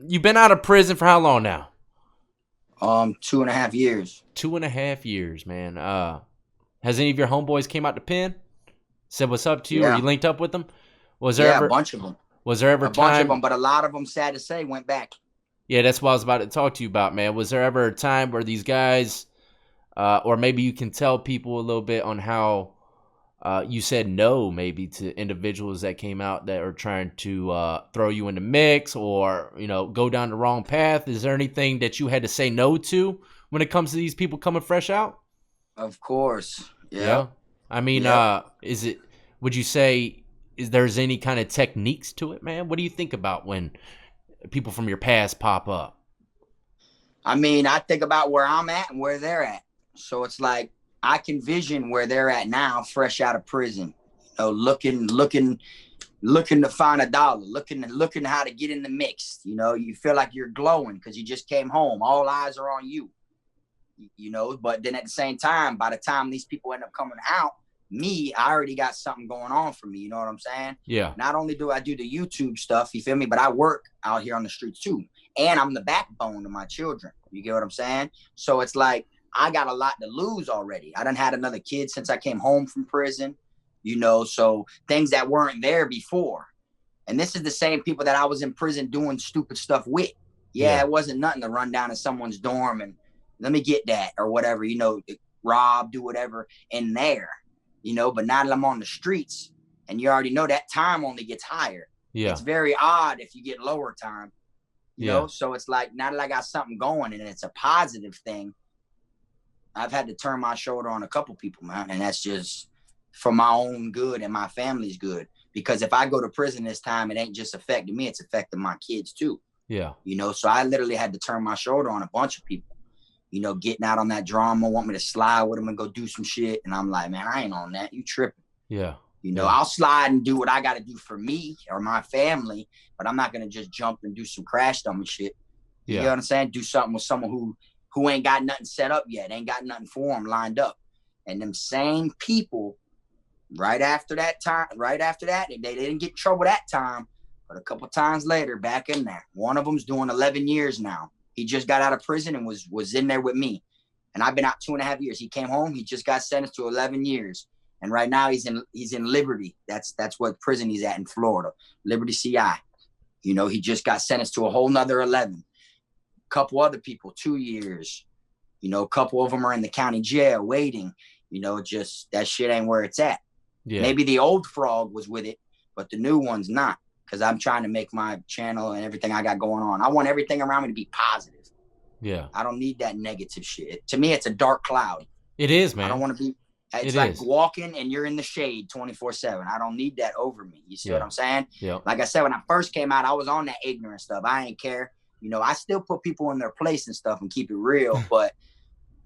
you've been out of prison for how long now? 2.5 years. 2.5 years, man. Has any of your homeboys came out the pen, said what's up to you, or Yeah, you linked up with them? Was there yeah, a ever bunch of them, was there ever a bunch of time? them, but a lot of them, sad to say, went back. Yeah, that's what I was about to talk to you about, man. Was there ever a time where these guys, or maybe you can tell people a little bit on how you said no maybe to individuals that came out that are trying to throw you in the mix or go down the wrong path? Is there anything that you had to say no to when it comes to these people coming fresh out? Of course. Yeah. Yep. I mean, Yep. is it, would you say, is there's any kind of techniques to it, man? What do you think about when people from your past pop up? I mean, I think about where I'm at and where they're at. So it's like I can vision where they're at now, fresh out of prison. Looking to find a dollar, looking how to get in the mix. You feel like you're glowing because you just came home. All eyes are on you. But then at the same time, by the time these people end up coming out, I already got something going on for me. You know what I'm saying? Yeah. Not only do I do the YouTube stuff, you feel me, but I work out here on the streets too. And I'm the backbone of my children. You get what I'm saying? So it's like I got a lot to lose already. I done had another kid since I came home from prison, so things that weren't there before. And this is the same people that I was in prison doing stupid stuff with. Yeah, Yeah. it wasn't nothing to run down in someone's dorm and let me get that or whatever, rob, do whatever in there, but now that I'm on the streets and you already know that time only gets higher. Yeah. It's very odd if you get lower time, Yeah. so it's like now that I got something going and it's a positive thing, I've had to turn my shoulder on a couple people, man. And that's just for my own good and my family's good. Because if I go to prison this time, it ain't just affecting me, it's affecting my kids too. Yeah. So I literally had to turn my shoulder on a bunch of people. Getting out on that drama, want me to slide with them and go do some shit. And I'm like, man, I ain't on that. You tripping. Yeah. I'll slide and do what I got to do for me or my family, but I'm not going to just jump and do some crash dummy shit. You know what I'm saying? Do something with someone who ain't got nothing set up yet, ain't got nothing for them lined up. And them same people, right after that, they didn't get in trouble that time, but a couple times later, back in there. One of them's doing 11 years now. He just got out of prison and was in there with me. And I've been out 2.5 years. He came home. He just got sentenced to 11 years. And right now he's in Liberty. That's what prison he's at in Florida. Liberty CI. He just got sentenced to a whole nother 11. Couple other people, 2 years. A couple of them are in the county jail waiting. Just that shit ain't where it's at. Yeah. Maybe the old frog was with it, but the new one's not. Because I'm trying to make my channel and everything I got going on. I want everything around me to be positive. Yeah. I don't need that negative shit. To me, it's a dark cloud. It is, man. I don't want to be. It's like walking and you're in the shade 24/7. I don't need that over me. You see what I'm saying? Yeah. Like I said, when I first came out, I was on that ignorant stuff. I ain't care. I still put people in their place and stuff and keep it real, but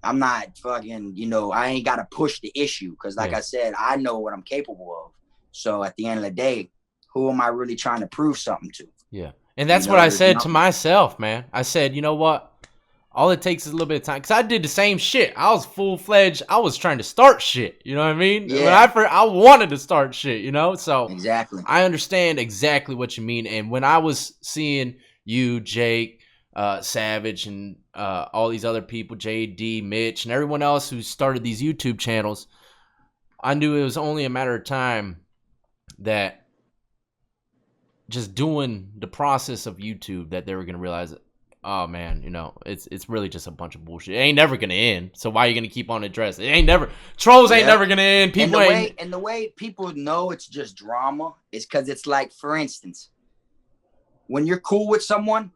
I'm not fucking, I ain't got to push the issue because, like I said, I know what I'm capable of. So at the end of the day, who am I really trying to prove something to? Yeah. And that's what I said to myself, man. I said, you know what? All it takes is a little bit of time. Because I did the same shit. I was full-fledged. I was trying to start shit. You know what I mean? Yeah. When I wanted to start shit, So exactly. I understand exactly what you mean. And when I was seeing you, Jake, Savage, and all these other people, JD, Mitch, and everyone else who started these YouTube channels, I knew it was only a matter of time that just doing the process of YouTube that they were going to realize, oh man, it's really just a bunch of bullshit. It ain't never going to end. So why are you going to keep on addressing? Trolls ain't never going to end. People and the way people know it's just drama is because it's like, for instance, when you're cool with someone,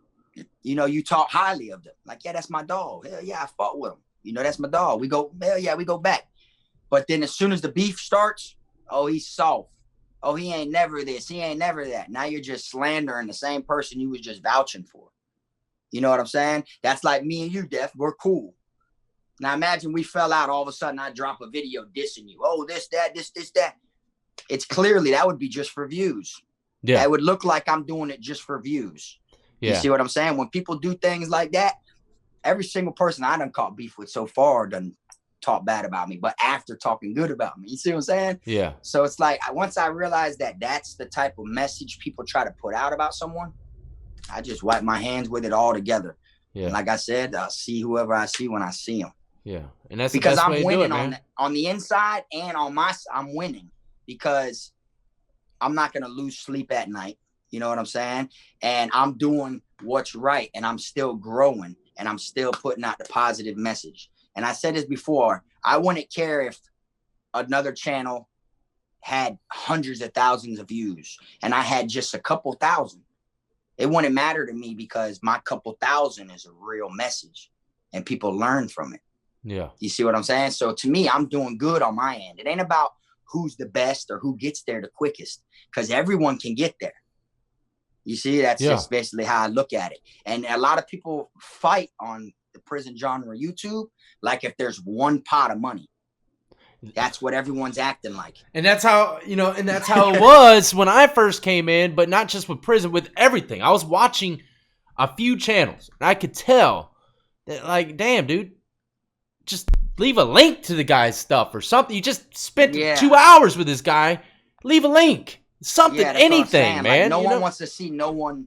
you talk highly of them. Like, yeah, that's my dog. Hell yeah, I fought with him. That's my dog. We go back. But then as soon as the beef starts, oh, he's soft. Oh, he ain't never this. He ain't never that. Now you're just slandering the same person you was just vouching for. You know what I'm saying? That's like me and you, Def. We're cool. Now imagine we fell out. All of a sudden, I drop a video dissing you. Oh, this, that. It's clearly that would be just for views. Yeah. It would look like I'm doing it just for views. Yeah. You see what I'm saying? When people do things like that, every single person I done caught beef with so far done talk bad about me, but after talking good about me. You see what I'm saying? Yeah. So it's like, once I realized that that's the type of message people try to put out about someone, I just wipe my hands with it all together. Yeah. And like I said, I'll see whoever I see when I see them. Yeah. And that's because the best I'm way to winning do it, man. on the inside and on I'm winning because I'm not going to lose sleep at night. You know what I'm saying? And I'm doing what's right, and I'm still growing, and I'm still putting out the positive message. And I said this before, I wouldn't care if another channel had hundreds of thousands of views and I had just a couple thousand. It wouldn't matter to me because my couple thousand is a real message and people learn from it. Yeah. You see what I'm saying? So to me, I'm doing good on my end. It ain't about who's the best or who gets there the quickest, because everyone can get there. You see, that's just basically how I look at it. And a lot of people fight on the prison genre YouTube like if there's one pot of money. That's what everyone's acting like. And that's how, and that's how it was when I first came in, but not just with prison, with everything. I was watching a few channels, and I could tell that, like, damn, dude, just leave a link to the guy's stuff or something. You just spent 2 hours with this guy. Leave a link. Something, anything, man. Like, no one wants to see no one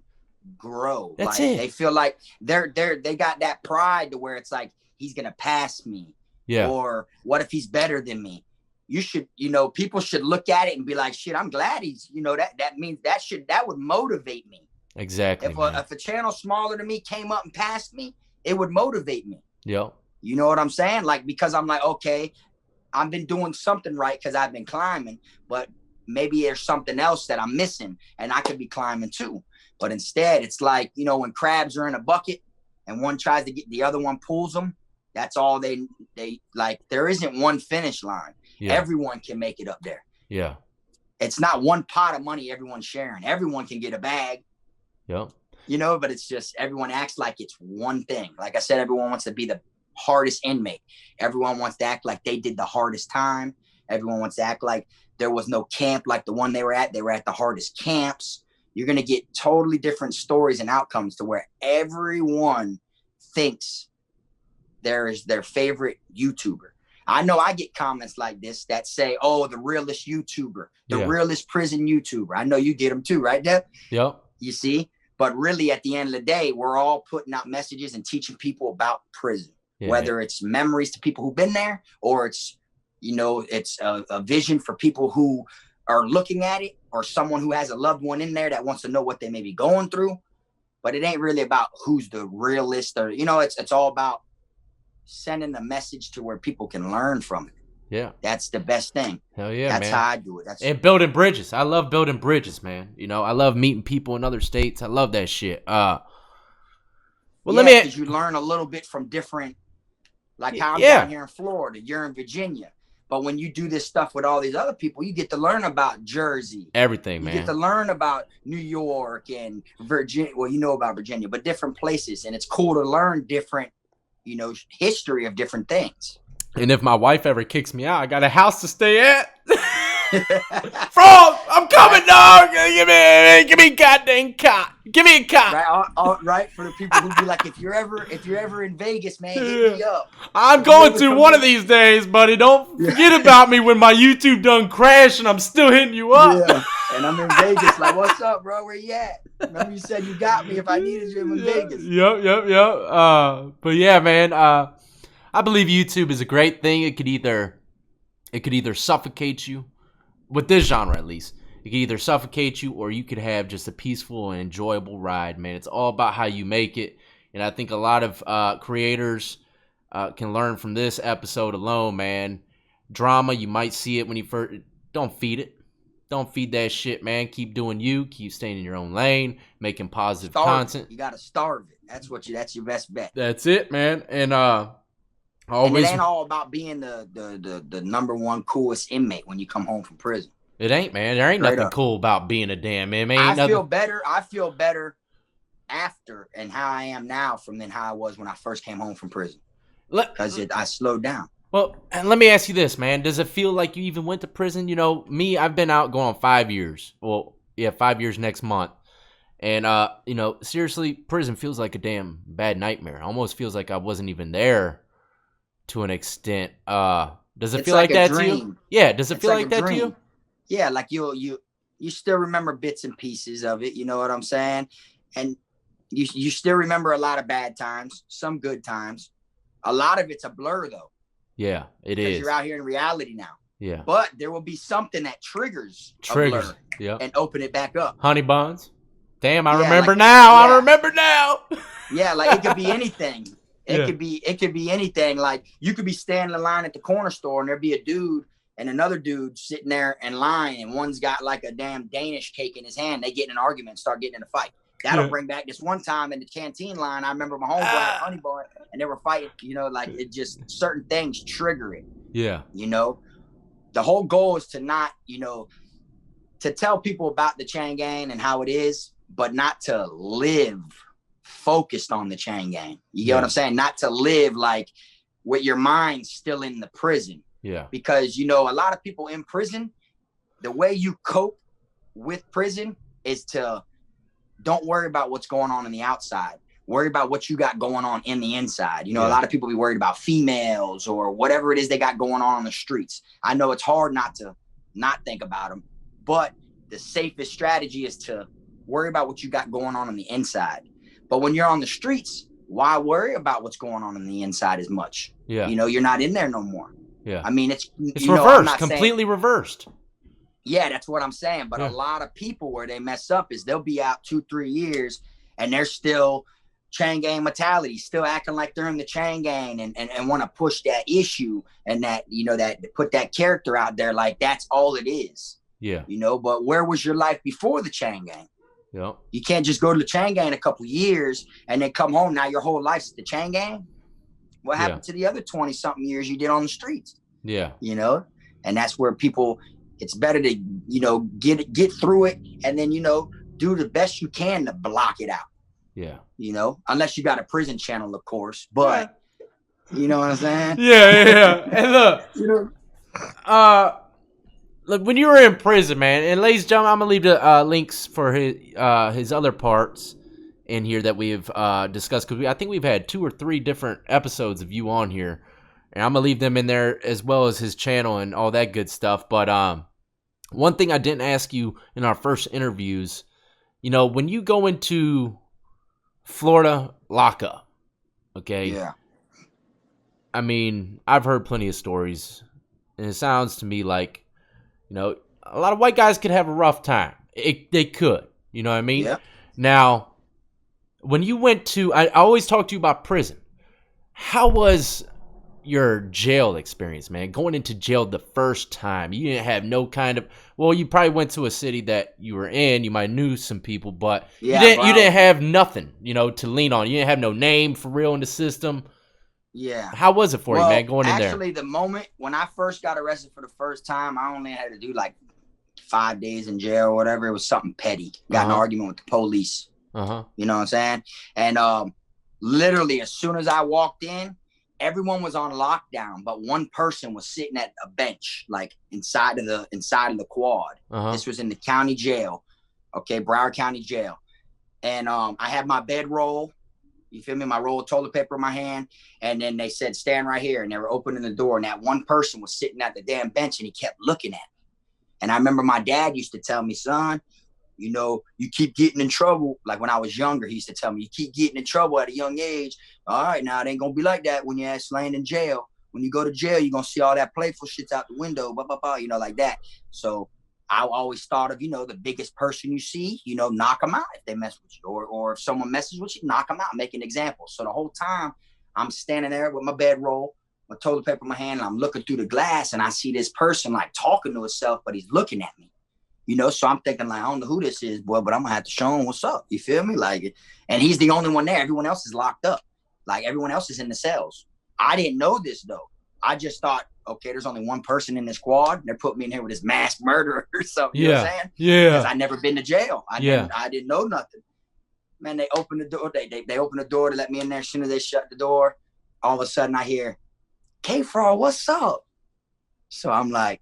grow. That's like, it. They feel like they got that pride to where it's like, he's going to pass me. Yeah. Or what if he's better than me? You should, people should look at it and be like, shit, I'm glad he's, that means that would motivate me. Exactly. If a channel smaller than me came up and passed me, it would motivate me. Yep. You know what I'm saying? Like, because I'm like, okay, I've been doing something right because I've been climbing, but maybe there's something else that I'm missing and I could be climbing too. But instead, it's like, when crabs are in a bucket and one tries to get, the other one pulls them. That's all they like. There isn't one finish line. Yeah. Everyone can make it up there. Yeah. It's not one pot of money everyone's sharing. Everyone can get a bag. Yep. But it's just everyone acts like it's one thing. Like I said, everyone wants to be the hardest inmate. Everyone wants to act like they did the hardest time. Everyone wants to act like there was no camp like the one they were at. They were at the hardest camps. You're going to get totally different stories and outcomes to where everyone thinks there is their favorite YouTuber. I know I get comments like this that say, oh, the realest YouTuber, the realest prison YouTuber. I know you get them too, right, Deb? Yep. You see? But really, at the end of the day, we're all putting out messages and teaching people about prison, whether it's memories to people who've been there or it's, it's a vision for people who are looking at it or someone who has a loved one in there that wants to know what they may be going through. But it ain't really about who's the realist or, it's all about sending a message to where people can learn from it. Yeah. That's the best thing. Hell yeah, That's man. how I do it. And building bridges. I love building bridges, man. I love meeting people in other states. I love that shit. Because you learn a little bit from different, like how I'm down here in Florida, you're in Virginia. But when you do this stuff with all these other people, you get to learn about Jersey. Everything, man. You get to learn about New York and Virginia. Well, you know about Virginia, but different places. And it's cool to learn different, history of different things. And if my wife ever kicks me out, I got a house to stay at. Frog, I'm coming, dog. Give me a goddamn cot. Give me a cot. Right, right. For the people who be like, if you're ever in Vegas, man, hit me up. I'm going to one of these days, buddy. Don't forget about me when my YouTube done crash and I'm still hitting you up. Yeah. And I'm in Vegas. Like, what's up, bro? Where you at? Remember you said you got me if I needed you in Vegas. Yep. But yeah, man. I believe YouTube is a great thing. It could either suffocate you. With this genre, at least, it can either suffocate you or you could have just a peaceful and enjoyable ride, man. It's all about how you make it. And I think a lot of creators can learn from this episode alone, man. Drama, you might see it when you first. Don't feed it. Don't feed that shit, man. Keep doing you. Keep staying in your own lane, making positive content. You got to starve it. That's your best bet. That's it, man. And and it ain't all about being the number one coolest inmate when you come home from prison. It ain't, man. There ain't nothing cool about being a damn inmate. I feel better after and how I am now than how I was when I first came home from prison. Because I slowed down. Well, and let me ask you this, man. Does it feel like you even went to prison? Me, I've been out going 5 years. Well, 5 years next month. And, seriously, prison feels like a damn bad nightmare. It almost feels like I wasn't even there. To an extent, does it feel like that to you? Yeah, does it feel like that to you? Yeah, like you still remember bits and pieces of it. You know what I'm saying? And You still remember a lot of bad times, some good times. A lot of it's a blur though. Yeah, it because is. you're out here in reality now. Yeah. But there will be something that triggers. A blur and open it back up. Honey buns. Damn, I Yeah, remember like, now. yeah. I remember now. Yeah, like it could be anything. It Yeah. could be anything. Like you could be standing in line at the corner store and there'd be a dude and another dude sitting there in line, and one's got like a damn Danish cake in his hand. They get in an argument and start getting in a fight. That'll bring back this one time in the canteen line. I remember my homeboy had a honey bun and they were fighting, you know, like it just certain things trigger it. Yeah. You know, the whole goal is to not, you know, to tell people about the chain gang and how it is, but not to live focused on the chain gang. You get what I'm saying? Not to live like with your mind still in the prison. Yeah. Because, you know, a lot of people in prison, the way you cope with prison is to don't worry about what's going on the outside. Worry about what you got going on in the inside. You know, a lot of people be worried about females or whatever it is they got going on the streets. I know it's hard not to not think about them, but the safest strategy is to worry about what you got going on the inside. But when you're on the streets, why worry about what's going on the inside as much? Yeah. You know, you're not in there no more. Yeah. I mean, it's reversed, completely reversed. Yeah, that's what I'm saying. But a lot of people where they mess up is they'll be out 2-3 years and they're still chain gang mentality, still acting like they're in the chain gang and want to push that issue and that, you know, that put that character out there like that's all it is. Yeah. You know, but where was your life before the chain gang? Yeah. You can't just go to the chain gang a couple years and then come home. Now your whole life's the chain gang. What happened to the other 20 something years you did on the streets? Yeah. You know, and that's where people, it's better to, you know, get through it and then, you know, do the best you can to block it out. Yeah. You know, unless you got a prison channel, of course, but you know what I'm saying? Yeah. And look, you know, look, when you were in prison, man, and ladies and gentlemen, I'm gonna leave the links for his other parts in here that we've discussed because I think we've had 2 or 3 different episodes of you on here, and I'm gonna leave them in there as well as his channel and all that good stuff. But one thing I didn't ask you in our first interviews, you know, when you go into Florida lockup, okay? Yeah. I mean, I've heard plenty of stories, and it sounds to me like, you know, a lot of white guys could have a rough time. They could, you know what I mean? Yeah. Now, when you went to, I always talk to you about prison. How was your jail experience, man? Going into jail the first time, you didn't have no kind of, well, you probably went to a city that you were in, you might knew some people, but you didn't have nothing, you know, to lean on. You didn't have no name for real in the system. Yeah. How was it for you, man, going in there? Actually, the moment when I first got arrested for the first time, I only had to do like 5 days in jail or whatever. It was something petty. Got in an argument with the police. You know what I'm saying? And literally, as soon as I walked in, everyone was on lockdown, but one person was sitting at a bench, like inside of the quad. This was in the county jail, okay, Broward County Jail. And I had my bedroll. You feel me? My roll of toilet paper in my hand. And then they said, stand right here. And they were opening the door. And that one person was sitting at the damn bench and he kept looking at me. And I remember my dad used to tell me, son, you know, you keep getting in trouble. Like when I was younger, he used to tell me, you keep getting in trouble at a young age. All right, now it ain't going to be like that when your ass laying in jail. When you go to jail, you're going to see all that playful shit out the window, blah, blah, blah, you know, like that. So I always thought of, you know, the biggest person you see, you know, knock them out if they mess with you. Or if someone messes with you, knock them out, make an example. So the whole time I'm standing there with my bedroll, my toilet paper in my hand, and I'm looking through the glass and I see this person like talking to himself, but he's looking at me. You know, so I'm thinking like, I don't know who this is, boy, but I'm gonna have to show him what's up. You feel me? Like, and he's the only one there. Everyone else is locked up. Like everyone else is in the cells. I didn't know this though. I just thought, okay, there's only one person in this squad. They're putting me in here with this mass murderer or something. You know what I'm saying? Yeah. Because I never been to jail. I didn't know nothing. Man, they opened the door. They opened the door to let me in there. As soon as they shut the door, all of a sudden I hear, Kfrog, what's up? So I'm like,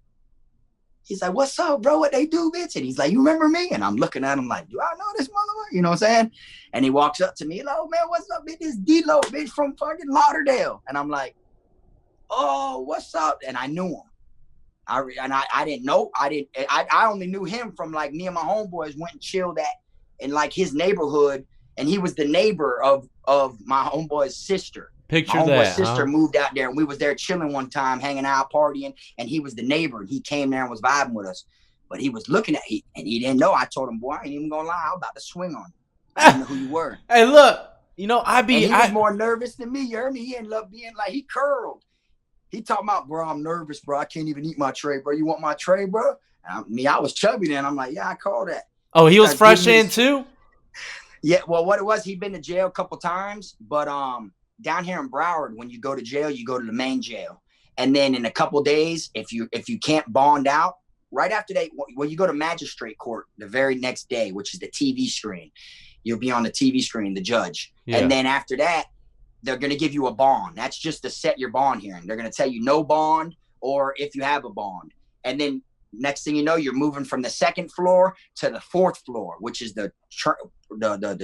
he's like, what's up, bro? What they do, bitch? And he's like, you remember me? And I'm looking at him like, do I know this motherfucker? You know what I'm saying? And he walks up to me, like, oh, man, what's up, bitch? This D-Lo, bitch, from fucking Lauderdale. And I'm like, oh, what's up? And I knew him. I didn't know. I only knew him from like me and my homeboys went and chilled in like his neighborhood and he was the neighbor of my homeboy's sister. My Picture homeboy's that, sister huh? moved out there, and we was there chilling one time, hanging out, partying, and he was the neighbor, and he came there and was vibing with us. But he was looking at and he didn't know. I told him, boy, I ain't even gonna lie, I was about to swing on him. I didn't know who you were. Hey, look, you know, And he was more nervous than me. You heard me? He ended up being like, he curled. He talking about, bro, I'm nervous, bro. I can't even eat my tray, bro. You want my tray, bro? I was chubby then. I'm like, yeah, I call that. Oh, he was fresh in too? Yeah, well, what it was, he'd been to jail a couple times, but down here in Broward, when you go to jail, you go to the main jail. And then in a couple days, if you can't bond out, right after that, when you go to magistrate court the very next day, which is the TV screen, you'll be on the TV screen, the judge. Yeah. And then after that, they're going to give you a bond. That's just to set your bond hearing. They're going to tell you no bond, or if you have a bond. And then next thing you know, you're moving from the second floor to the fourth floor, which is the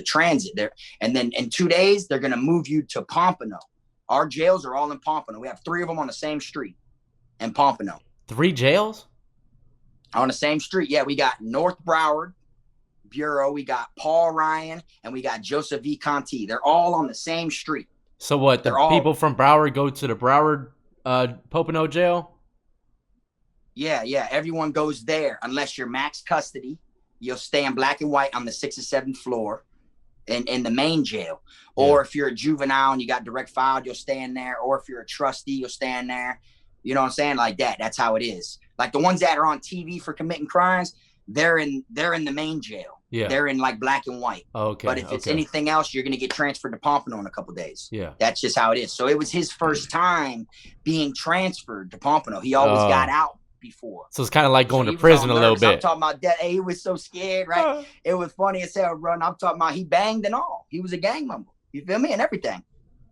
transit there. And then in 2 days, they're going to move you to Pompano. Our jails are all in Pompano. We have 3 of them on the same street in Pompano. 3 jails? On the same street. Yeah, we got North Broward Bureau, we got Paul Ryan, and we got Joseph V. Conti. They're all on the same street. So what, the people from Broward go to the Broward Pompano jail? Yeah. Everyone goes there unless you're max custody. You'll stay in black and white on the 6th or 7th floor in the main jail. Or if you're a juvenile and you got direct filed, you'll stay in there. Or if you're a trustee, you'll stay in there. You know what I'm saying? Like that. That's how it is. Like the ones that are on TV for committing crimes, they're in the main jail. Yeah. They're in like black and white. Okay. But if it's anything else, you're going to get transferred to Pompano in a couple of days. Yeah. That's just how it is. So it was his first time being transferred to Pompano. He always got out before. So it's kind of like going to prison a little bit. I'm talking about that. Hey, he was so scared, right? It was funny as hell, bro. And I'm talking about he banged and all. He was a gang member. You feel me? And everything.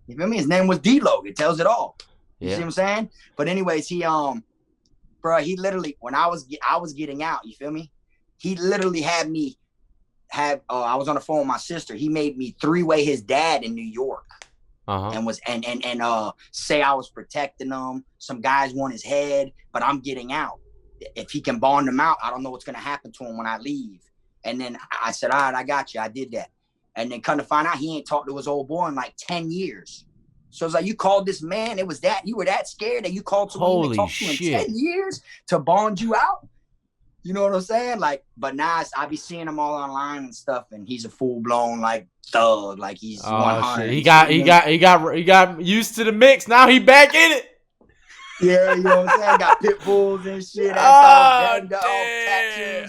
You feel me? His name was D-Lo. It tells it all. You see what I'm saying? But anyways, he bro, he literally, when I was getting out, you feel me? He literally had me I was on the phone with my sister. He made me 3-way his dad in New York. And was and say I was protecting him. Some guys want his head, but I'm getting out. If he can bond him out, I don't know what's gonna happen to him when I leave. And then I said, all right, I got you. I did that. And then come to find out, he ain't talked to his old boy in like 10 years. So it's like, you called this man, you were that scared that you called someone to talk to in 10 years to bond you out? You know what I'm saying? Like, but now I be seeing him all online and stuff, and he's a full blown like thug, like he's 100. Shit. He got used to the mix. Now he back in it. Yeah, you know what I'm saying? Got pit bulls and shit. That's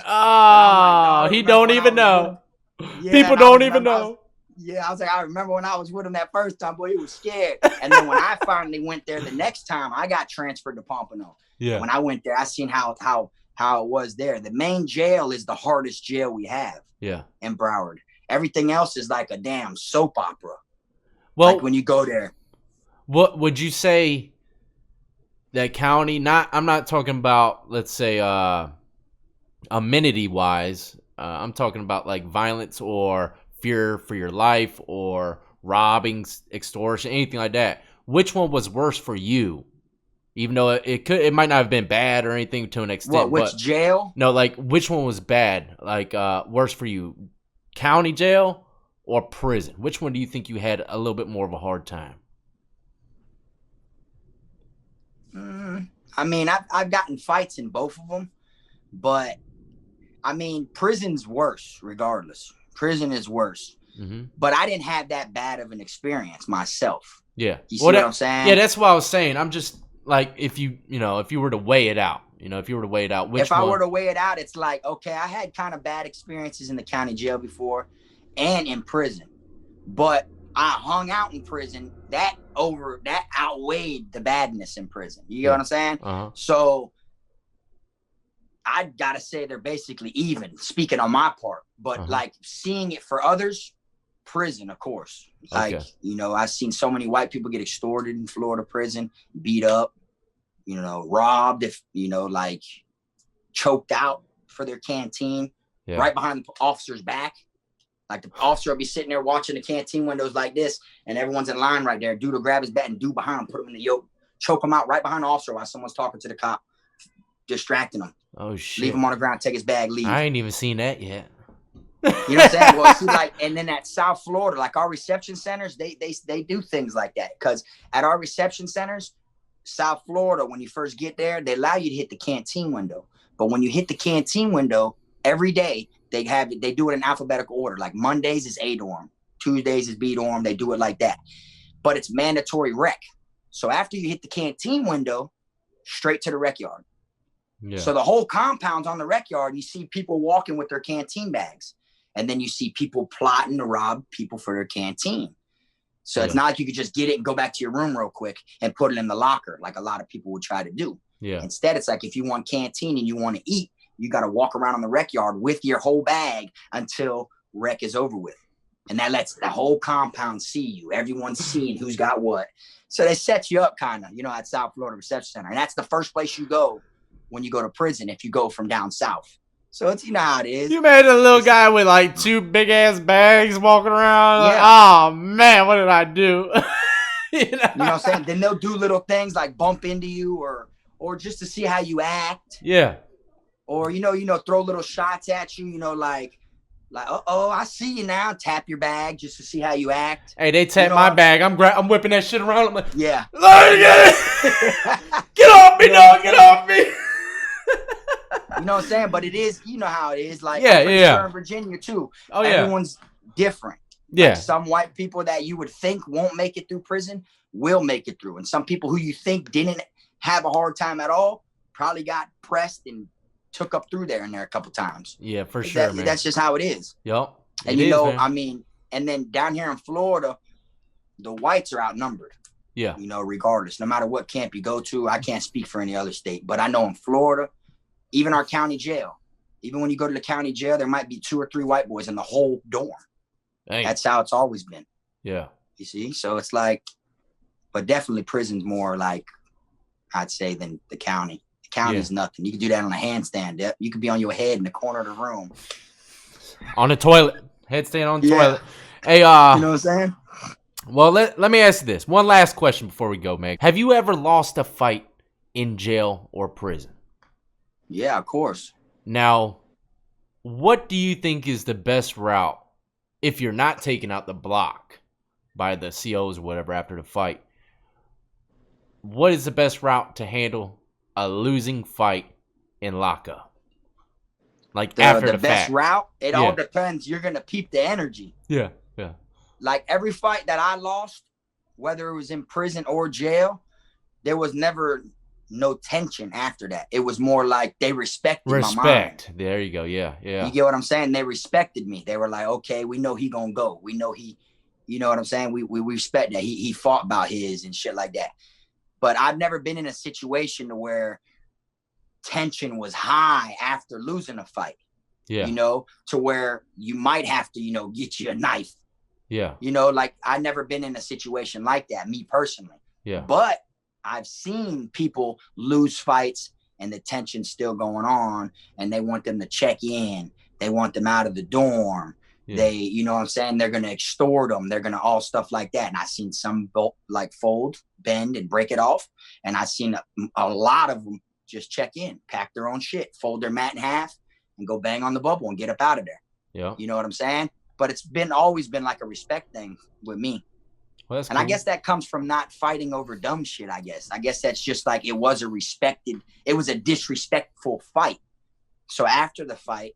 all he don't even know. Yeah, people don't even know. I was like, I remember when I was with him that first time, boy, he was scared. And then when I finally went there the next time, I got transferred to Pompano. Yeah. When I went there, I seen how it was there. The main jail is the hardest jail we have. Yeah. In Broward. Everything else is like a damn soap opera. Well, like when you go there. What would you say that county, I'm not talking about, let's say, amenity wise. I'm talking about like violence or fear for your life or robbing, extortion, anything like that. Which one was worse for you? Even though it might not have been bad or anything to an extent. Which jail? No, like which one was bad? Like worse for you, county jail or prison? Which one do you think you had a little bit more of a hard time? I mean, I've gotten fights in both of them, but I mean, prison's worse regardless. Prison is worse, but I didn't have that bad of an experience myself. Yeah, you see what I'm saying? Yeah, that's what I was saying. I'm just. Like if you were to weigh it out, if I were to weigh it out, it's like, okay, I had kind of bad experiences in the county jail before and in prison, but I hung out in prison. That outweighed the badness in prison. You get what I'm saying? So I gotta say they're basically even, speaking on my part, but like seeing it for others, prison, of course. Like, I've seen so many white people get extorted in Florida prison, beat up, robbed, like choked out for their canteen right behind the officer's back. Like the officer will be sitting there watching the canteen windows like this, and everyone's in line right there. Dude will grab his bat and dude behind him, put him in the yoke, choke him out right behind the officer while someone's talking to the cop, distracting him. Oh, shit. Leave him on the ground, take his bag, leave. I ain't even seen that yet. You know what I'm saying? Well, see, like, and then at South Florida, like our reception centers, they do things like that. Because at our reception centers, South Florida, when you first get there, they allow you to hit the canteen window. But when you hit the canteen window every day, they do it in alphabetical order. Like Mondays is A dorm, Tuesdays is B dorm. They do it like that. But it's mandatory rec. So after you hit the canteen window, straight to the rec yard. Yeah. So the whole compound's on the rec yard, and you see people walking with their canteen bags. And then you see people plotting to rob people for their canteen. So it's not like you could just get it and go back to your room real quick and put it in the locker like a lot of people would try to do. Yeah. Instead, it's like if you want canteen and you want to eat, you got to walk around on the rec yard with your whole bag until rec is over with. And that lets the whole compound see you. Everyone's seeing who's got what. So they set you up kind of, you know, at South Florida Reception Center. And that's the first place you go when you go to prison if you go from down south. So it's, you know how it is. You made a little guy with like 2 big ass bags walking around. Like, Yeah. oh man, what did I do? You know what I'm saying? Then they'll do little things like bump into you or just to see how you act. Yeah. Or, you know, throw little shots at you, you know, like, oh, I see you now. Tap your bag just to see how you act. Hey, they tap my bag. I'm whipping that shit around. I'm like, yeah. Get off me, dog. Get off me. You know what I'm saying? But it is, you know how it is. Like, yeah, I'm pretty sure in Virginia too. Oh, yeah. Everyone's different. Yeah. Like some white people that you would think won't make it through prison will make it through. And some people who you think didn't have a hard time at all probably got pressed and took up through there a couple times. Yeah, for sure, man. That's just how it is. Yep. And you know, I mean, and then down here in Florida, the whites are outnumbered. Yeah. You know, regardless, no matter what camp you go to, I can't speak for any other state, but I know in Florida, even our county jail, even when you go to the county jail, there might be 2 or 3 white boys in the whole dorm. Dang. That's how it's always been. Yeah. You see? So it's like, but definitely prison's more like, I'd say, than the county. The county is nothing. You can do that on a handstand. You could be on your head in the corner of the room. On the toilet. Headstand on the toilet. Hey, you know what I'm saying? Well, let me ask you this. One last question before we go, Meg. Have you ever lost a fight in jail or prison? Yeah, of course. Now, what do you think is the best route if you're not taking out the block by the COs or whatever after the fight? What is the best route to handle a losing fight in lockup? Like after the best fact. route, it all depends. You're going to peep the energy. Yeah, yeah. Like every fight that I lost, whether it was in prison or jail, there was never no tension after that. It was more like they respected my mind. There you go. Yeah, yeah. You get what I'm saying? They respected me. They were like, okay, we know he gonna go. We know he, you know what I'm saying? We respect that. He fought about his and shit like that. But I've never been in a situation where tension was high after losing a fight. Yeah. You know, to where you might have to, you know, get you a knife. Yeah. You know, like I've never been in a situation like that, me personally. Yeah. But I've seen people lose fights and the tension's still going on and they want them to check in. They want them out of the dorm. Yeah. They, you know what I'm saying? They're going to extort them. They're going to all stuff like that. And I've seen some like fold, bend and break it off. And I've seen a lot of them just check in, pack their own shit, fold their mat in half and go bang on the bubble and get up out of there. Yeah. You know what I'm saying? But it's always been like a respect thing with me. Well, and cool. I guess that comes from not fighting over dumb shit, I guess. I guess that's just like it was a disrespectful fight. So after the fight,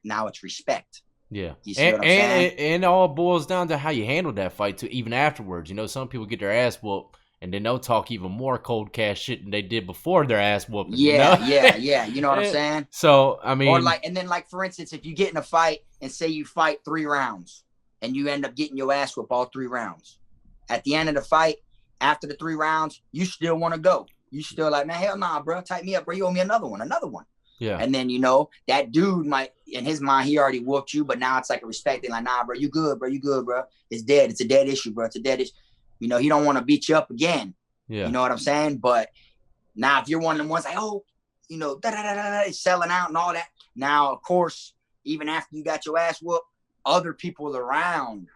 now it's respect. Yeah. You see what I'm saying? And it all boils down to how you handle that fight too, even afterwards. You know, some people get their ass whooped and then they'll talk even more cold cash shit than they did before their ass whooping. Yeah, you know? yeah. You know what I'm saying? So, I mean. Or and then for instance, if you get in a fight and say you fight 3 rounds and you end up getting your ass whooped all 3 rounds. At the end of the fight, after the 3 rounds, you still want to go. You still like, man, hell nah, bro. Tighten me up, bro. You owe me another one. Yeah. And then, you know, that dude might, in his mind, he already whooped you, but now it's like a respect thing. Like, nah, bro, you good, bro. It's dead. It's a dead issue, bro. It's a dead issue. You know, he don't want to beat you up again. Yeah. You know what I'm saying? But now if you're one of them ones like, oh, you know, selling out and all that. Now, of course, even after you got your ass whooped, other people around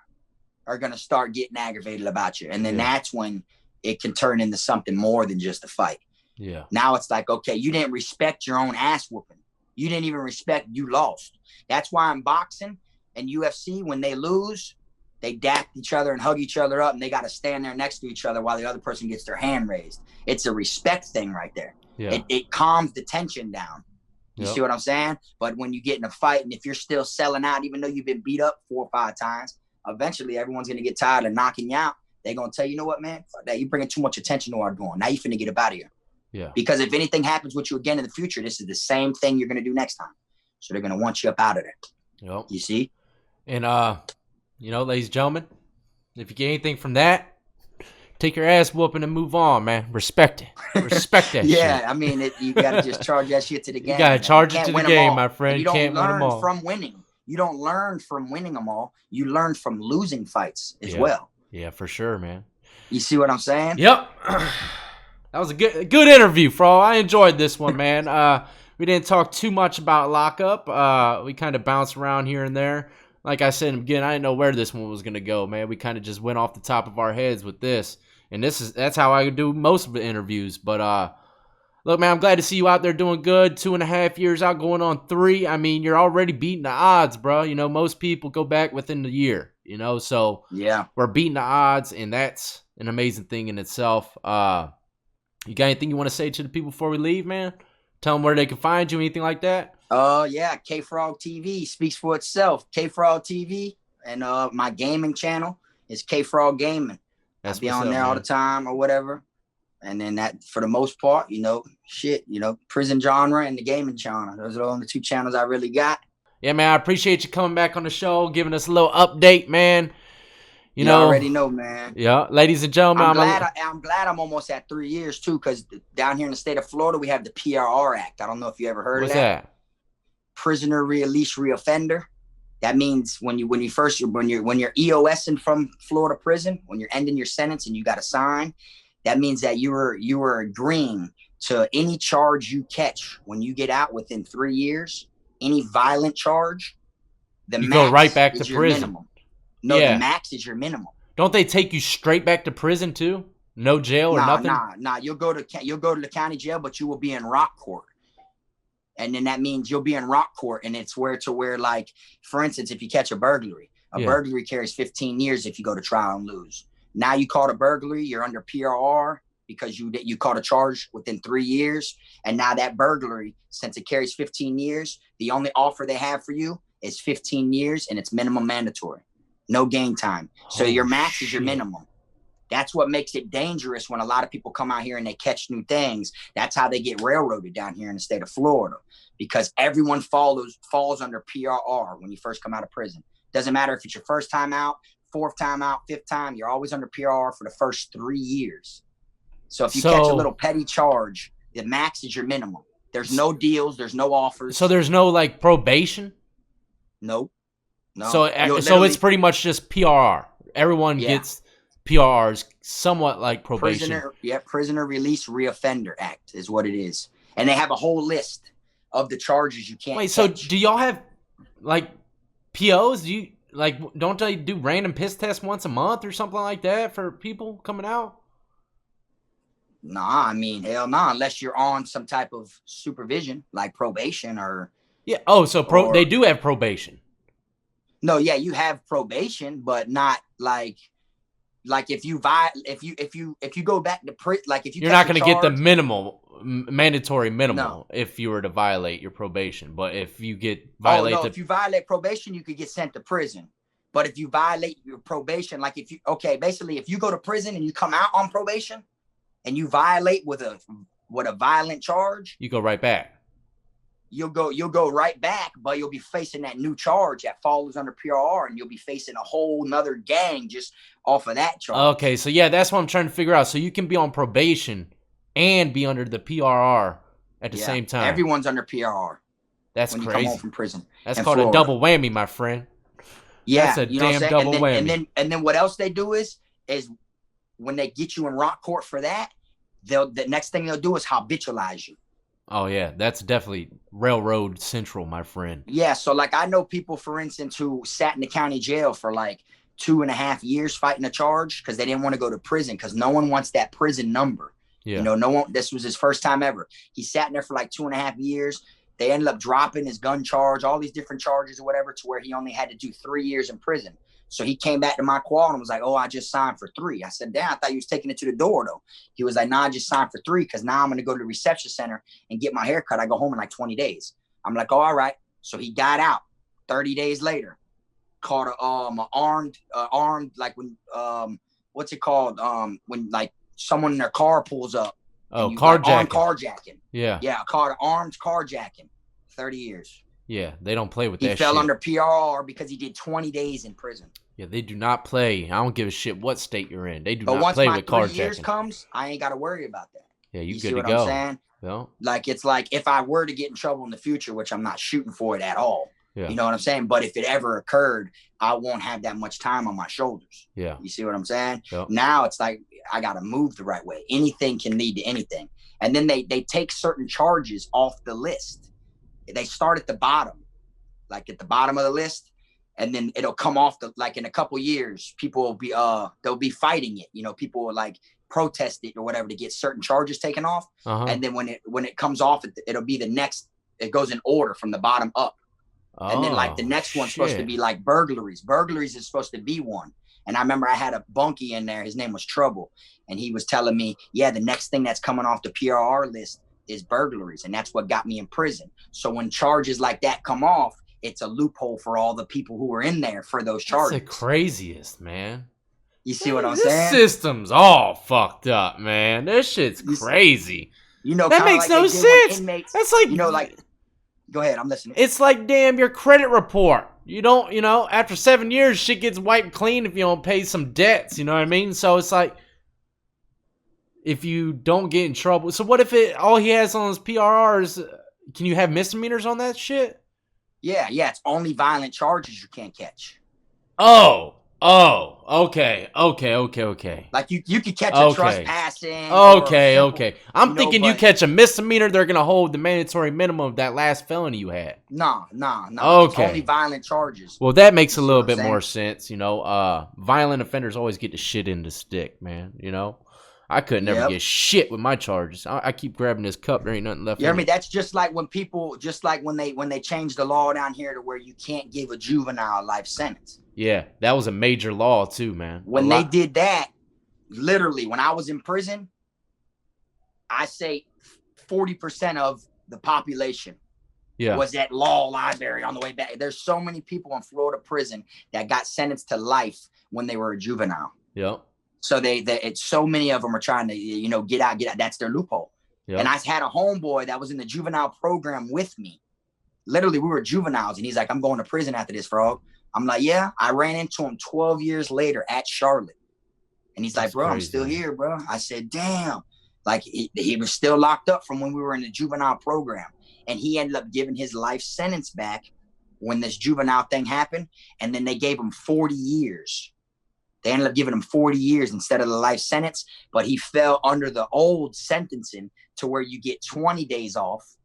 are going to start getting aggravated about you. And then that's when it can turn into something more than just a fight. Yeah. Now it's like, okay, you didn't respect your own ass whooping. You didn't even respect, you lost. That's why in boxing and UFC, when they lose, they dap each other and hug each other up, and they got to stand there next to each other while the other person gets their hand raised. It's a respect thing right there. Yeah. It calms the tension down. You Yep. see what I'm saying? But when you get in a fight, and if you're still selling out, even though you've been beat up 4 or 5 times, eventually everyone's going to get tired of knocking you out. They're going to tell you, you know what, man? Fuck that. You're bringing too much attention to our going. Now you finna get up out of here. Yeah. Because if anything happens with you again in the future, this is the same thing you're going to do next time. So they're going to want you up out of there. Yep. You see? And, you know, ladies and gentlemen, if you get anything from that, take your ass whooping and move on, man. Respect it. Respect that Yeah, shit. I mean, you got to just charge that shit to the game. You got to man. charge You it can't to the win 'em game, all. my friend. And You you don't can't win them learn all. from winning. You don't learn from winning them all. You learn from losing fights as well. Yeah, for sure, man. You see what I'm saying? Yep. That was a good interview, Fro. I enjoyed this one, man. We didn't talk too much about lockup. We kind of bounced around here and there. Like I said again, I didn't know where this one was gonna go, man. We kind of just went off the top of our heads with this, and that's how I do most of the interviews. But look, man, I'm glad to see you out there doing good. 2.5 years out, going on 3. I mean, you're already beating the odds, bro. You know, most people go back within the year. You know, so yeah, we're beating the odds, and that's an amazing thing in itself. You got anything you want to say to the people before we leave, man? Tell them where they can find you, anything like that? Yeah, Kfrog TV speaks for itself. Kfrog TV, and my gaming channel is Kfrog Gaming. I'll be on there all the time or whatever. And then that, for the most part, you know, prison genre and the gaming genre. Those are the only 2 channels I really got. Yeah, man, I appreciate you coming back on the show, giving us a little update, man. You know, already know, man. Yeah, ladies and gentlemen, I'm glad I'm almost at 3 years too, because down here in the state of Florida, we have the PRR Act. I don't know if you ever heard of that. What's that? Prisoner Release Reoffender. That means when you're EOSing from Florida prison, when you're ending your sentence and you got to sign, that means that you were agreeing to any charge you catch when you get out within 3 years, any violent charge. You go right back to prison. Minimum. No, the max is your minimum. Don't they take you straight back to prison too? No jail or nothing? Nah. You'll go to the county jail, but you will be in rock court. And then that means you'll be in rock court, and it's where, like, for instance, if you catch a burglary carries 15 years if you go to trial and lose. Now you caught a burglary, you're under PRR because you caught a charge within 3 years. And now that burglary, since it carries 15 years, the only offer they have for you is 15 years, and it's minimum mandatory. No game time. So your max is your minimum. That's what makes it dangerous when a lot of people come out here and they catch new things. That's how they get railroaded down here in the state of Florida, because everyone falls under PRR when you first come out of prison. Doesn't matter if it's your first time out, 4th time out, 5th time, you're always under PRR for the first 3 years. So if you catch a little petty charge, the max is your minimum. There's no deals. There's no offers. So there's no, like, probation? Nope. No. So it's pretty much just PRR. Everyone gets PRRs, somewhat like probation. Prisoner Release Reoffender Act is what it is. And they have a whole list of the charges you can't catch. So do y'all have, like, POs? Don't they do random piss tests once a month or something like that for people coming out? Nah, I mean, hell nah, unless you're on some type of supervision, like probation or... Yeah, they do have probation. No, yeah, you have probation, but not like if you go back to prison, like if you're not going to get the mandatory minimum if you were to violate your probation. But if you if you violate probation, you could get sent to prison. But if you violate your probation, like if you go to prison and you come out on probation and you violate with a violent charge, you go right back. You'll go right back, but you'll be facing that new charge that falls under PRR, and you'll be facing a whole nother gang just off of that charge. Okay, so yeah, that's what I'm trying to figure out. So you can be on probation and be under the PRR at the same time. Everyone's under PRR. That's when crazy. You come home from prison. That's called a double whammy, my friend. Yeah, that's a damn double whammy. And then what else they do is when they get you in rock court for that, the next thing they'll do is habitualize you. Oh, yeah. That's definitely railroad central, my friend. Yeah. So, like, I know people, for instance, who sat in the county jail for, like, 2.5 years fighting a charge because they didn't want to go to prison because no one wants that prison number. Yeah. You know, no one. This was his first time ever. He sat in there for, like, 2.5 years. They ended up dropping his gun charge, all these different charges or whatever, to where he only had to do 3 years in prison. So he came back to my quad and was like, oh, I just signed for 3. I said, damn, I thought you was taking it to the door, though. He was like, nah, I just signed for 3 because now I'm going to go to the reception center and get my hair cut. I go home in like 20 days. I'm like, oh, all right. So he got out 30 days later, caught a armed, like when, what's it called? When like someone in their car pulls up. Oh, carjacking. Like, carjacking. Yeah. Yeah, caught an armed carjacking. 30 years. Yeah, they don't play with that shit. He fell under PRR because he did 20 days in prison. Yeah, they do not play. I don't give a shit what state you're in. They do not play with carjacking. But once my 3 years comes, I ain't got to worry about that. Yeah, you good see what to go. I'm saying? Yeah. Like, it's like if I were to get in trouble in the future, which I'm not shooting for it at all. Yeah. You know what I'm saying? But if it ever occurred, I won't have that much time on my shoulders. Yeah. You see what I'm saying? Yep. Now it's like I got to move the right way. Anything can lead to anything. And then they take certain charges off the list. They start at the bottom, like at the bottom of the list, and then it'll come off like in a couple years, people will be they'll be fighting it. You know, people will like protest it or whatever to get certain charges taken off. And then when it comes off, it'll be the next. It goes in order from the bottom up. And then like the next one's supposed to be like burglaries. Burglaries is supposed to be one. And I remember I had a bunkie in there. His name was Trouble. And he was telling me, yeah, the next thing that's coming off the PRR list is burglaries. And that's what got me in prison. So when charges like that come off, it's a loophole for all the people who were in there for those charges. That's the craziest, man. You see what I'm saying? This system's all fucked up, man. This shit's crazy. You know, that makes no sense. That's like, you know, like, go ahead, I'm listening. It's like, damn, your credit report. You don't, you know, after 7 years, shit gets wiped clean if you don't pay some debts. You know what I mean? So it's like, if you don't get in trouble. So what if all he has on his PRRs, can you have misdemeanors on that shit? Yeah. It's only violent charges you can't catch. Oh, okay. Like you could catch a trespassing. Okay. I'm thinking you catch a misdemeanor, they're gonna hold the mandatory minimum of that last felony you had. No. Okay. It's only violent charges. Well, that makes a little bit more sense. You know, violent offenders always get the shit in the stick, man. You know, I could never get shit with my charges. I keep grabbing this cup. There ain't nothing left. You hear me? That's just like when they changed the law down here to where you can't give a juvenile a life sentence. Yeah, that was a major law too, man. When they did that, literally, when I was in prison, I say 40% of the population was at law library on the way back. There's so many people in Florida prison that got sentenced to life when they were a juvenile. Yep. So it's so many of them are trying to, you know, get out. That's their loophole. Yep. And I had a homeboy that was in the juvenile program with me. Literally, we were juveniles, and he's like, I'm going to prison after this, Frog. I'm like, yeah. I ran into him 12 years later at Charlotte. And he's like, bro, crazy. I'm still here, bro. I said, damn. Like, he was still locked up from when we were in the juvenile program. And he ended up giving his life sentence back when this juvenile thing happened. And then they gave him 40 years. They ended up giving him 40 years instead of the life sentence. But he fell under the old sentencing to where you get 20 days off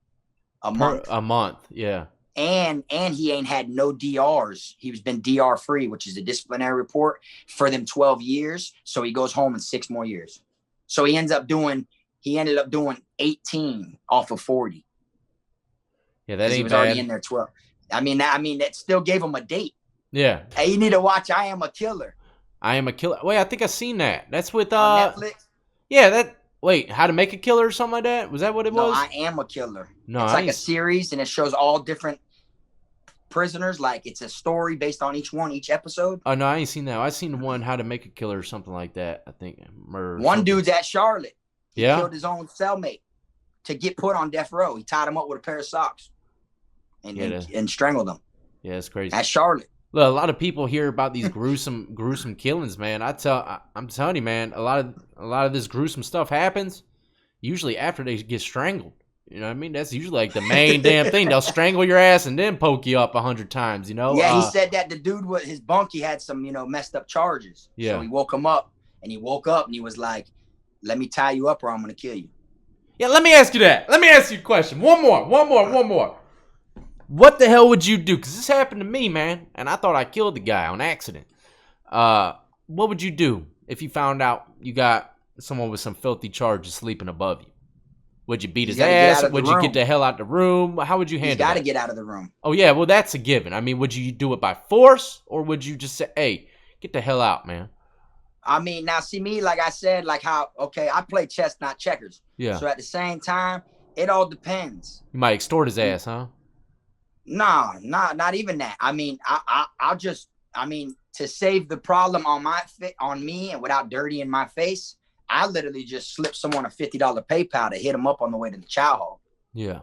a month. A month, yeah. And he ain't had no DRs. He's been DR free, which is a disciplinary report for them 12 years. So he goes home in 6 more years. So he ended up doing 18 off of 40. Yeah, that ain't bad. He was already in there 12. I mean, that still gave him a date. Yeah. Hey, you need to watch I Am a Killer. I Am a Killer. Wait, I think I've seen that. That's with on Netflix. Yeah, wait, How to Make a Killer or something like that? Was that what it was? No, I Am a Killer. No, it's like a series, and it shows all different prisoners. Like, it's a story based on each episode. Oh, no, I ain't seen that. I seen one How to Make a Killer or something like that, I think. One dude's at Charlotte. He Yeah? killed his own cellmate to get put on death row. He tied him up with a pair of socks and strangled him. Yeah, it's crazy. At Charlotte. Look, a lot of people hear about these gruesome killings, man. I'm telling you, man, a lot of this gruesome stuff happens usually after they get strangled. You know what I mean? That's usually like the main damn thing. They'll strangle your ass and then poke you up 100 times, you know? Yeah, he said that the dude with his bunkie had some, you know, messed up charges. Yeah. So he woke him up, and he woke up and he was like, let me tie you up or I'm going to kill you. Yeah, let me ask you that. Let me ask you a question. One more. What the hell would you do? Because this happened to me, man, and I thought I killed the guy on accident. What would you do if you found out you got someone with some filthy charges sleeping above you? Would you beat He's his got to get ass? out of the Would you get room. the hell out the room? How would you He's handle got to that? get out of the room. Oh, yeah, well, that's a given. I mean, would you do it by force, or would you just say, hey, get the hell out, man? I mean, now see me, like I said, like how, okay, I play chess, not checkers. Yeah. So at the same time, it all depends. You might extort his ass, huh? No, not even that. I mean, I'll just, I mean, to save the problem on me and without dirtying my face, I literally just slip someone a $50 PayPal to hit them up on the way to the chow hall. Yeah.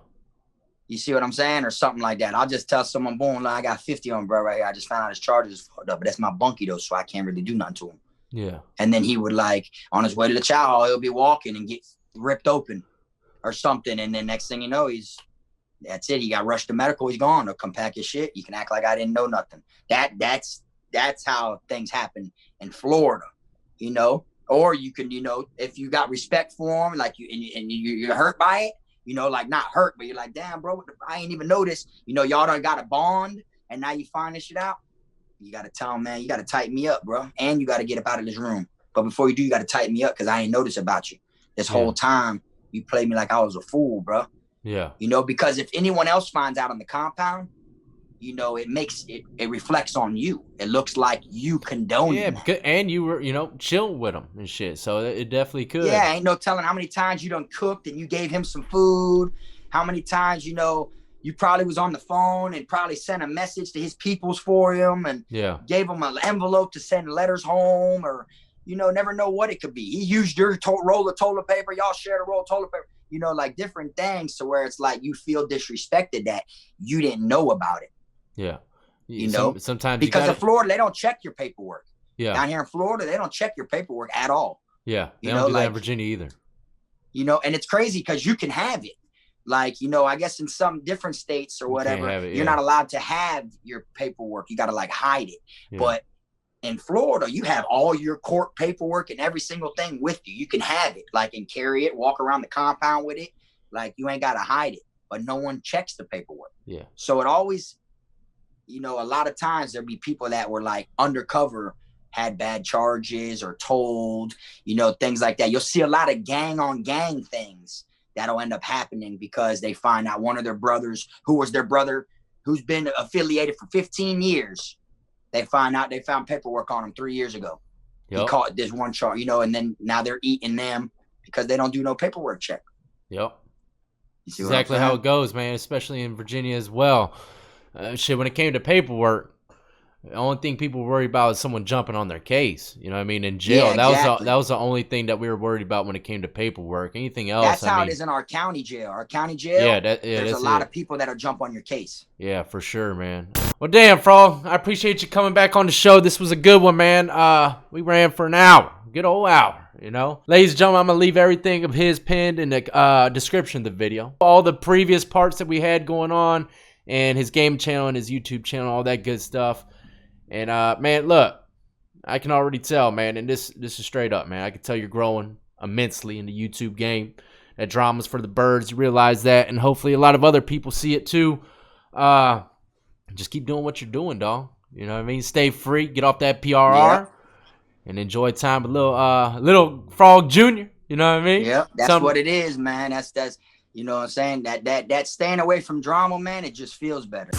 You see what I'm saying? Or something like that. I'll just tell someone, boom, like, I got 50 on bro right here. I just found out his charges is fucked up, but that's my bunkie though, so I can't really do nothing to him. Yeah. And then he would, like, on his way to the chow hall, he'll be walking and get ripped open or something. And then next thing you know, that's it. He got rushed to medical. He's gone. They'll come pack his shit. You can act like I didn't know nothing. That's how things happen in Florida, you know. Or you can, you know, if you got respect for him, like you're hurt by it, you know, like not hurt, but you're like, damn, bro, I ain't even noticed. You know, y'all done got a bond, and now you find this shit out. You got to tell him, man, you got to tighten me up, bro. And you got to get up out of this room. But before you do, you got to tighten me up because I ain't noticed about you. This whole time, you played me like I was a fool, bro. Yeah. You know, because if anyone else finds out on the compound, you know, it reflects on you. It looks like you condone it. Yeah, and you were, you know, chilling with him and shit. So it definitely could. Yeah, ain't no telling how many times you done cooked and you gave him some food. How many times, you know, you probably was on the phone and probably sent a message to his peoples for him and gave him an envelope to send letters home, or, you know, never know what it could be. He used your roll of toilet paper. Y'all shared a roll of toilet paper. You know, like different things to where it's like you feel disrespected that you didn't know about it. Yeah. You know, sometimes because in Florida, they don't check your paperwork. Yeah. Down here in Florida, they don't check your paperwork at all. Yeah. They don't do that in Virginia either. You know, and it's crazy because you can have it. Like, you know, I guess in some different states or whatever, you're not allowed to have your paperwork. You got to like hide it. Yeah. But in Florida, you have all your court paperwork and every single thing with you. You can have it, like, and carry it, walk around the compound with it. Like, you ain't got to hide it, but no one checks the paperwork. Yeah. So it always, you know, a lot of times there'll be people that were like undercover, had bad charges or told, you know, things like that. You'll see a lot of gang on gang things that'll end up happening because they find out one of their brothers, who was their brother, who's been affiliated for 15 years. They find out they found paperwork on him 3 years ago. Yep. He caught this one charge, you know, and then now they're eating them because they don't do no paperwork check. Yep. Exactly how it goes, man, especially in Virginia as well. Shit, when it came to paperwork, the only thing people were worried about is someone jumping on their case. You know what I mean? In jail, yeah, that was the only thing that we were worried about when it came to paperwork. Anything else? That's how it is in our county jail. Our county jail, there's a lot of people that'll jump on your case. Yeah, for sure, man. Well, damn, Frog, I appreciate you coming back on the show. This was a good one, man. We ran for an hour. Good old hour, you know? Ladies and gentlemen, I'm going to leave everything of his pinned in the description of the video. All the previous parts that we had going on, and his game channel and his YouTube channel, all that good stuff. And, man, look, I can already tell, man, and this is straight up, man. I can tell you're growing immensely in the YouTube game. That drama's for the birds. You realize that, and hopefully a lot of other people see it too. Just keep doing what you're doing, dog. You know what I mean? Stay free. Get off that PRR. And enjoy time with little Frog Jr. You know what I mean? Yeah, that's what it is, man. That's you know what I'm saying? That staying away from drama, man, it just feels better.